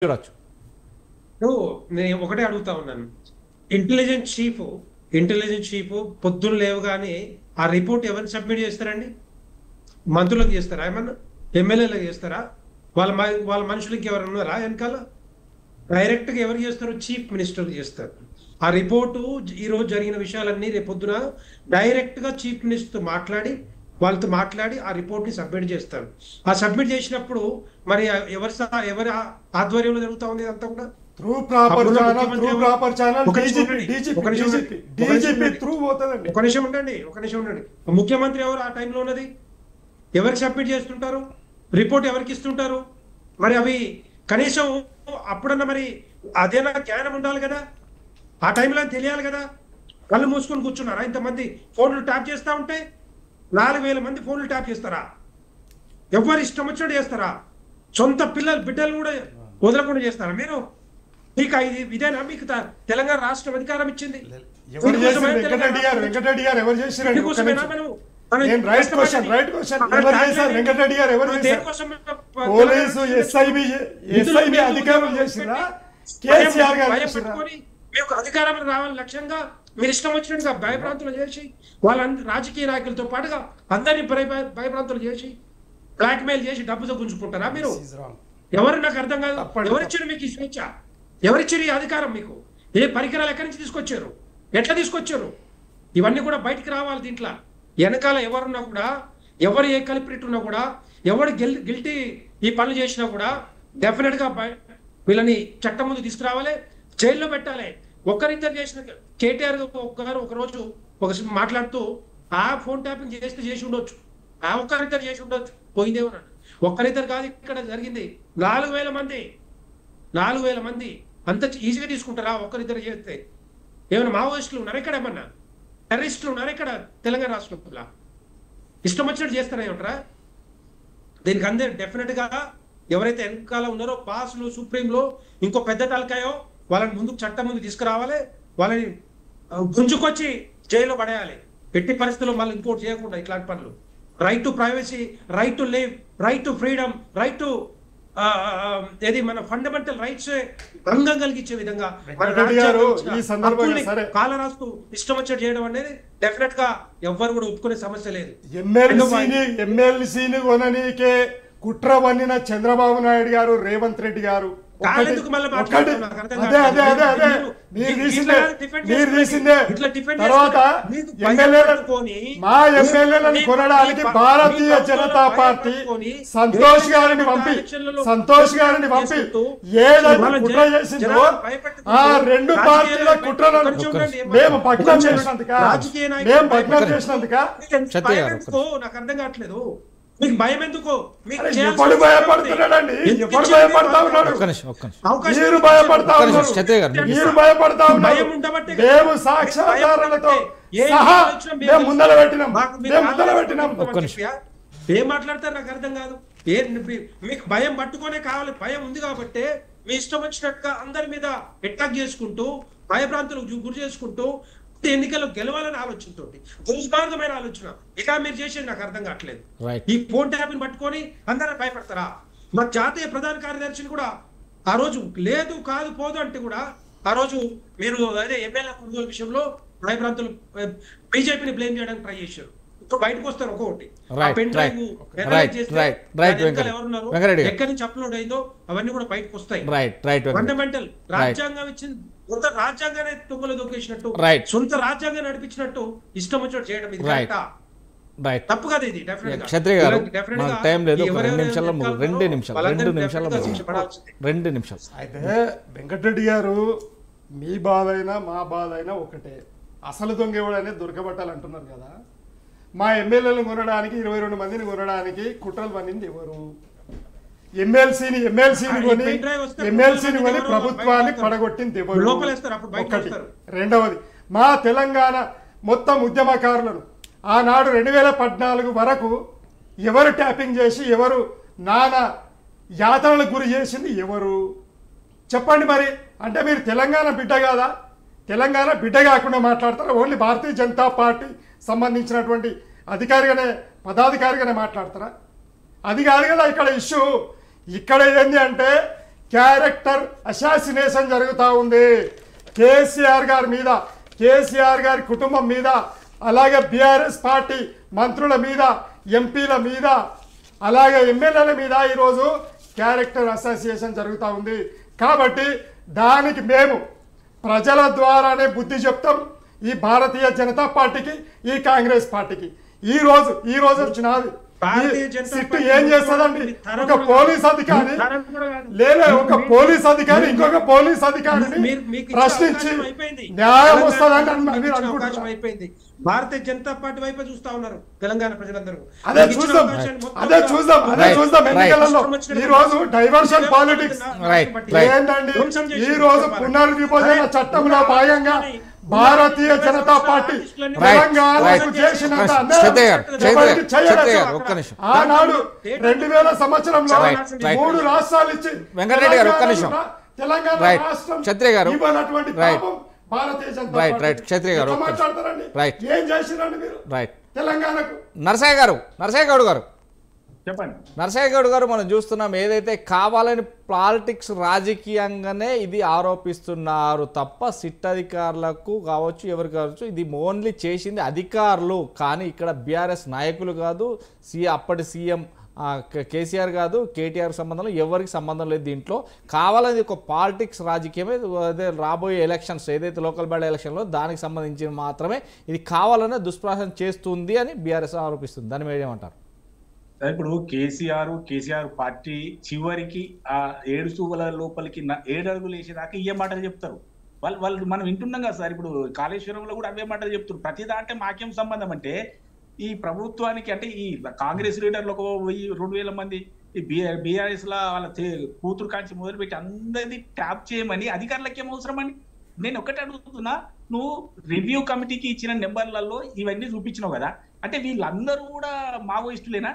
చూడొచ్చు. నేను ఒకటే అడుగుతా ఉన్నాను. ఇంటెలిజెన్స్ చీఫ్ పొద్దున్న లేవగానే ఆ రిపోర్ట్ ఎవరిని సబ్మిట్ చేస్తారండి? మంత్రులకు చేస్తారా? ఏమన్నా ఎమ్మెల్యేలకు చేస్తారా? వాళ్ళ మనుషులకి ఎవరు ఉన్నారా వెనకాల? డైరెక్ట్ గా ఎవరు చేస్తారు? చీఫ్ మినిస్టర్ చేస్తారు. ఆ రిపోర్టు ఈ రోజు జరిగిన విషయాలన్నీ రేపొద్దున డైరెక్ట్ గా చీఫ్ మినిస్టర్ వాళ్ళతో మాట్లాడి ఆ రిపోర్ట్ ని సబ్మిట్ చేస్తారు. ఆ సబ్మిట్ చేసినప్పుడు మరి ఎవరి ఆధ్వర్యంలో జరుగుతా ఉంది అంతా కూడా? ఒక నిమిషం ఉండండి. ముఖ్యమంత్రి ఎవరు ఆ టైంలో ఉన్నది? ఎవరికి సబ్మిట్ చేస్తుంటారు? రిపోర్ట్ ఎవరికి ఇస్తుంటారు? మరి అవి కనీసం అప్పుడన్నా మరి అదేనా జ్ఞానం ఉండాలి కదా, ఆ టైంలో తెలియాలి కదా. కళ్ళు మూసుకొని కూర్చున్నారా? ఇంతమంది ఫోన్లు ట్యాప్ చేస్తా ఉంటే 4000 మంది ఫోన్లు ట్యాప్ చేస్తారా? ఎవరు ఇష్టం వచ్చినట్టు చేస్తారా? సొంత బిడ్డలు కూడా వదలకుండా చేస్తారా మీరు? మీకు ఇదేనా మీకు తెలంగాణ రాష్ట్రం అధికారం ఇచ్చింది? మీకు అధికారం రావాలని లక్ష్యంగా మీరు ఇష్టం వచ్చినట్టుగా భయభ్రాంతులు చేసి వాళ్ళందరూ రాజకీయ నాయకులతో పాటుగా అందరినీ భయభ్రాంతులు చేసి బ్లాక్మెయిల్ చేసి డబ్బుతో గుంజుకుంటారా మీరు? ఎవరు నాకు అర్థం కాదు. ఎవరిచ్చారు మీకు ఈ స్వేచ్ఛ? ఎవరిచ్చారు ఈ అధికారం మీకు? ఏ పరికరాలు ఎక్కడి నుంచి తీసుకొచ్చారు? ఎట్లా తీసుకొచ్చారు? ఇవన్నీ కూడా బయటికి రావాలి. దీంట్లో వెనకాల ఎవరున్నా కూడా, ఎవరు ఏ కల్ప్రిట్ ఉన్నా కూడా, ఎవరు గిల్టీ ఈ పనులు చేసినా కూడా డెఫినెట్ గా వీళ్ళని చట్టం ముందు తీసుకురావాలి, జైల్లో పెట్టాలి. ఒక్కరిద్దరు చేసిన కేటీఆర్ గారు ఒకరోజు మాట్లాడుతూ ఆ ఫోన్ ట్యాపింగ్ చేసి ఉండొచ్చు, ఆ ఒక్కరిద్దరు చేసి ఉండొచ్చు, పోయిందేమన్నాడు. ఒక్కరిద్దరు కాదు, ఇక్కడ జరిగింది 4000 మంది. అంత ఈజీగా తీసుకుంటారా ఒక్కరిద్దరు చేస్తే? ఏమైనా మావోయిస్టులు ఉన్నారు ఇక్కడ? ఏమన్నా టెర్రరిస్టులు ఉన్నారు ఇక్కడ తెలంగాణ రాష్ట్రంలో? ఇష్టం వచ్చినట్టు చేస్తారా ఏమంటారా? దీనికి అందరూ డెఫినెట్ గా ఎవరైతే వెనకాల ఉన్నారో పాస్లు సుప్రీంలో ఇంకో పెద్ద తలకాయో వాళ్ళని ముందుకు చట్టం ముందు తీసుకురావాలి, వాళ్ళని గుంజుకొచ్చి జైల్లో పడేయాలి. ఎట్టి పరిస్థితుల్లో మళ్ళీ ఇంకోటి చేయకుండా ఇట్లాంటి పనులు. Right to privacy, right to live, right to freedom, right to ఏది మన ఫండమెంటల్ రైట్స్ భంగం కలిగించే విధంగా కాల రాస్తూ ఇష్టం వచ్చేది చేయడం అనేది డెఫినెట్ గా ఎవ్వరు కూడా ఒప్పుకునే సమస్య లేదు. ఎమ్మెల్సీని కొననీకే కుట్ర వన్నిన చంద్రబాబు నాయుడు గారు, రేవంత్ రెడ్డి గారు మా ఎమ్మెల్యేలను కొనడానికి భారతీయ జనతా పార్టీ సంతోష్ గారిని పంపి ఏదైనా కుట్ర చేసిందో ఆ రెండు పార్టీల కుట్రలను మేము భగ్నం చేసినందుక నాకు అర్థం కావట్లేదు. మీకు భయం ఎందుకు? ఎప్పుడు భయపడుతున్నాడండి? ఎప్పుడు భయపడతా ఉన్నాడు? మీరు భయపడతా ఉన్నారు. మేము సాక్ష్యాధారాలతో సహా మేము ముందర పెట్టినాం. ఏం మాట్లాడతారు నాకు అర్థం కాదు. మీకు భయం పట్టుకోనే కావాలి. భయం ఉంది కాబట్టి మీ ఇష్టం వచ్చినట్టుగా అందరి మీద అటాక్ చేసుకుంటూ భయభ్రాంతులకు గురి చేసుకుంటూ ఎన్నికల్లో గెలవాలని ఆలోచనతో దుర్మార్గమైన ఆలోచన ఇలా మీరు చేసేది నాకు అర్థం కావట్లేదు. ఈ ఫోన్ ట్యాప్ని పట్టుకొని అందరూ భయపడతారా? మా జాతీయ ప్రధాన కార్యదర్శిని కూడా ఆ రోజు లేదు కాదు పోదు అంటే కూడా ఆ రోజు మీరు అదే ఎమ్మెల్యే కొనుగోలు విషయంలో భయభ్రాంతులు బీజేపీని బ్లేమ్ చేయడానికి ట్రై చేశారు. ఇప్పుడు బయటకు వస్తారు ఒక్కొక్కటి. పెన్ డ్రైవ్ ఎవరున్నారు, ఎక్కడి నుంచి అప్లోడ్ అయిందో అవన్నీ కూడా బయటకు వస్తాయి. ఫండమెంటల్ రాజ్యాంగం ఇచ్చింది సొంత రాజ్యాంగాన్ని తుంగలో దొక్కేసినట్టు, సొంత రాజ్యాంగాన్ని నడిపించినట్టు ఇష్టం వచ్చినట్టు చేయడం ఇది తప్పు కదా. ఇది రెండు నిమిషాలు. అయితే వెంకటరెడ్డి గారు, మీ బాధ అయినా మా బాధ అయినా ఒకటే. అసలు దొంగ ఎవడనేది దొరకబట్టాలంటున్నారు కదా. మా ఎమ్మెల్యేలను కొనడానికి 22 మందిని కొనడానికి కుట్రలు పన్నింది ఎవరు? ఎమ్మెల్సీని కొని ప్రభుత్వాన్ని పడగొట్టింది ఎవరు? ఒకటి. రెండవది, మా తెలంగాణ మొత్తం ఉద్యమకారులను ఆనాడు 2014 వరకు ఎవరు ట్యాపింగ్ చేసి ఎవరు నానా యాతనలకు గురి చేసింది ఎవరు? చెప్పండి మరి. అంటే మీరు తెలంగాణ బిడ్డ కాదా? తెలంగాణ బిడ్డ కాకుండా మాట్లాడతారా? ఓన్లీ భారతీయ జనతా పార్టీ సంబంధించినటువంటి పదాధికారిగానే మాట్లాడతారా? అది కాదు కదా ఇక్కడ ఇష్యూ. ఇక్కడ ఏంది అంటే క్యారెక్టర్ అసాసినేషన్ జరుగుతూ ఉంది. కేసీఆర్ గారి మీద, కేసీఆర్ గారి కుటుంబం మీద, అలాగే బీఆర్ఎస్ పార్టీ మంత్రుల మీద, ఎంపీల మీద, అలాగే ఎమ్మెల్యేల మీద ఈరోజు క్యారెక్టర్ అసోసియేషన్ జరుగుతూ ఉంది. కాబట్టి దానికి మేము ప్రజల ద్వారానే బుద్ధి చెప్తాం ఈ భారతీయ జనతా పార్టీకి, ఈ కాంగ్రెస్ పార్టీకి. ఈ రోజు వచ్చినది సిట్టు ఏం చేస్తుందండి? ఒక పోలీస్ అధికారి లేదా ఒక పోలీస్ అధికారి ఇంకొక పోలీస్ అధికారిని ప్రశ్నించి న్యాయం వస్తుందని మీరు అనుకుంటున్నారు. అయిపోయింది. భారతీయ జనతా పార్టీ వైపు చూస్తా ఉన్నారు తెలంగాణ ప్రజలందరూ. అదే చూద్దాం ఎన్నికలలో ఈ రోజు డైవర్షన్ పాలిటిక్స్ ఏంటండి? ఈ రోజు పునర్విభజన చట్టంలో భాగంగా భారతీయ జనతా పార్టీ తెలంగాణకు చేసినంత ఆనాడు 2000 సంవత్సరంలో 3 రాష్ట్రాలు ఇచ్చి వెంకటరెడ్డి గారు ఒక్క నిమిషం తెలంగాణ రాష్ట్రం ఇవ్వనటువంటి భారతీయ జనతా పార్టీ క్షత్రియ గారు మాట్లాడతారండి. ఏం చేసిరండి మీరు తెలంగాణకు? నరసయ్య గౌడ్ గారు చెప్పండి. నరసయ్య గౌడ్ గారు, మనం చూస్తున్నాం ఏదైతే కావాలని పాలిటిక్స్ రాజకీయంగానే ఇది ఆరోపిస్తున్నారు తప్ప సిట్ అధికారులకు కావచ్చు, ఎవరు కావచ్చు, ఇది ఓన్లీ చేసింది అధికారులు. కానీ ఇక్కడ బీఆర్ఎస్ నాయకులు కాదు, అప్పటి సీఎం కేసీఆర్ కాదు, కేటీఆర్ సంబంధం ఎవరికి సంబంధం లేదు. దీంట్లో కావాలని ఒక పాలిటిక్స్ రాజకీయమే. అదే రాబోయే ఎలక్షన్స్ ఏదైతే లోకల్ బాడీ ఎలక్షన్లో దానికి సంబంధించి మాత్రమే ఇది కావాలనే దుష్ప్రచారం చేస్తుంది అని బీఆర్ఎస్ ఆరోపిస్తుంది. దాని మీద ఏమంటారు? ఇప్పుడు కేసీఆర్ పార్టీ చివరికి ఆ 7 సూవల లోపలికి 7 అడుగులు వేసేదాకా ఇవే మాటలు చెప్తారు. వాళ్ళు మనం వింటున్నాం కదా సార్. ఇప్పుడు కాళేశ్వరంలో కూడా అవే మాటలు చెప్తారు. ప్రతి దాంట్లో మాకేం సంబంధం అంటే ఈ ప్రభుత్వానికి, అంటే ఈ కాంగ్రెస్ లీడర్లు 1000-2000 మంది, ఈ బీఆర్ఎస్ లా వాళ్ళ కూతురు కాంచి మొదలుపెట్టి అందరిది ట్యాప్ చేయమని అధికారులకు ఏం అవసరం అని నేను ఒకటి అడుగుతున్నా. నువ్వు రివ్యూ కమిటీకి ఇచ్చిన నెంబర్లలో ఇవన్నీ చూపించినావు కదా, అంటే వీళ్ళందరూ కూడా మావోయిస్టులేనా?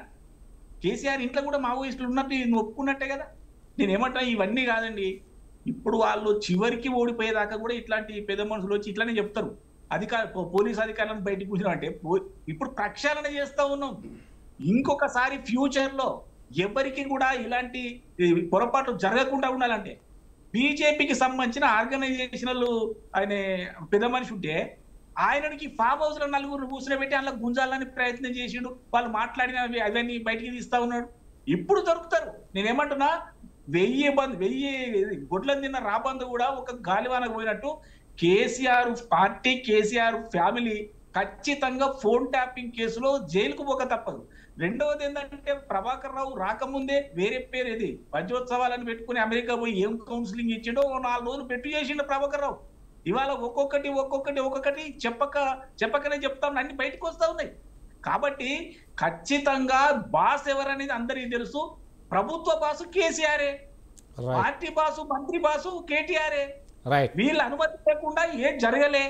కేసీఆర్ ఇంట్లో కూడా మావోయిస్టులు ఉన్నట్టు నువ్వు ఒప్పుకున్నట్టే కదా. నేనేమంటా, ఇవన్నీ కాదండి. ఇప్పుడు వాళ్ళు చివరికి ఓడిపోయేదాకా కూడా ఇట్లాంటి పెద్ద మనుషులు వచ్చి ఇట్లానే చెప్తారు. పోలీస్ అధికారులను బయటకు కూర్చున్నామంటే ఇప్పుడు ప్రక్షాళన చేస్తా ఉన్నాం. ఇంకొకసారి ఫ్యూచర్ లో ఎవరికి కూడా ఇలాంటి పొరపాట్లు జరగకుండా ఉండాలంటే బీజేపీకి సంబంధించిన ఆర్గనైజేషనల్ ఆయన పెద్ద మనిషి ఉంటే ఆయనకి ఫామ్ హౌస్ లో 4 కూర్చోబెట్టి అందులో గుంజాలని ప్రయత్నం చేసిండు. వాళ్ళు మాట్లాడినవి అవన్నీ బయటికి తీస్తా ఉన్నాడు. ఇప్పుడు దొరుకుతారు. నేనేమంటున్నా, 1000 గొడ్లను తిన్న రాబందు కూడా ఒక గాలివానకు పోయినట్టు కేసీఆర్ పార్టీ, కేసీఆర్ ఫ్యామిలీ ఖచ్చితంగా ఫోన్ ట్యాపింగ్ కేసులో జైలుకు పోక తప్పదు. రెండవది ఏంటంటే, ప్రభాకర్ రావు రాకముందే వేరే పేరు ఇది వజ్రోత్సవాలను పెట్టుకుని అమెరికా పోయి ఏం కౌన్సిలింగ్ ఇచ్చిండో 4 రోజులు పెట్టు చేసిండు ప్రభాకర్ రావు. ఇవాళ ఒక్కొక్కటి చెప్పకనే చెప్తాం, అన్ని బయటకు వస్తా ఉన్నాయి. కాబట్టి ఖచ్చితంగా బాస్ ఎవరనేది అందరికీ తెలుసు. ప్రభుత్వ బాసు కేసీఆరే, పార్టీ బాసు మంత్రి బాసు కేటీఆరే. వీళ్ళ అనుమతి లేకుండా ఏం జరగలే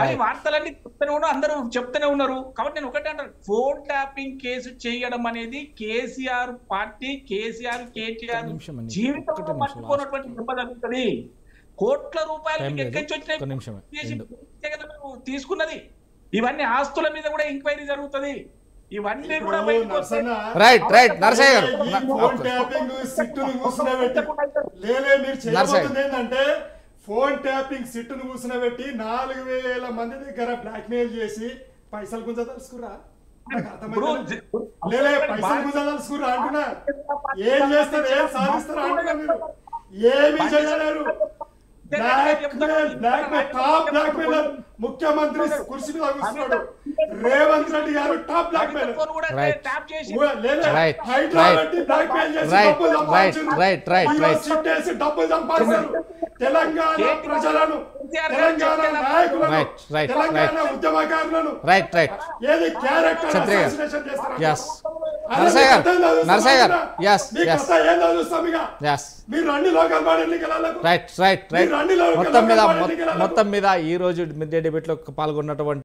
అని వార్తలన్నీ చెప్తూనే ఉన్నారు, అందరూ చెప్తూనే ఉన్నారు. కాబట్టి నేను ఒకటే అంటాను, ఫోన్ ట్యాపింగ్ కేసు చేయడం అనేది కేసీఆర్ పార్టీ, కేసీఆర్ కేటీఆర్ జీవితంలో పట్టుకున్నటువంటి దెబ్బ జరుగుతుంది. కోట్ల రూపాయలు ఎక్కడి నుంచి తీసుకున్నది. ఇవన్నీ ఆస్తుల మీద కూడా ఎంక్వైరీ జరుగుతుంది. ఇవన్నీ కూడా ఏంటంటే ఫోన్ ట్యాపింగ్ సిట్టును కూర్చునబెట్టి 4000 మంది దగ్గర బ్లాక్ మెయిల్ చేసి పైసలు గుంజదలుచుకురా, పైసలు గుంజదలుచుకురా అంటున్నా. ఏం చేస్తారు, ఏం సాధిస్తారు అంటున్నా. మీరు ఏమీ చేయలేరు. ముఖ్యమంత్రి కుర్చీ మీద కూర్చున్నాడు Revanth Reddy garu, top blackmail. Hyderabad blackmail చేసి డబ్బులు సంపాదిస్తారు. తెలంగాణ ప్రజలను, తెలంగాణ నాయకులను, తెలంగాణ ఉద్యమకారులను ఏది క్యారెక్టర్ అసాసినేషన్ చేస్తారు. మొత్తం మీద ఈ రోజు డిబేట్ లో పాల్గొన్నటువంటి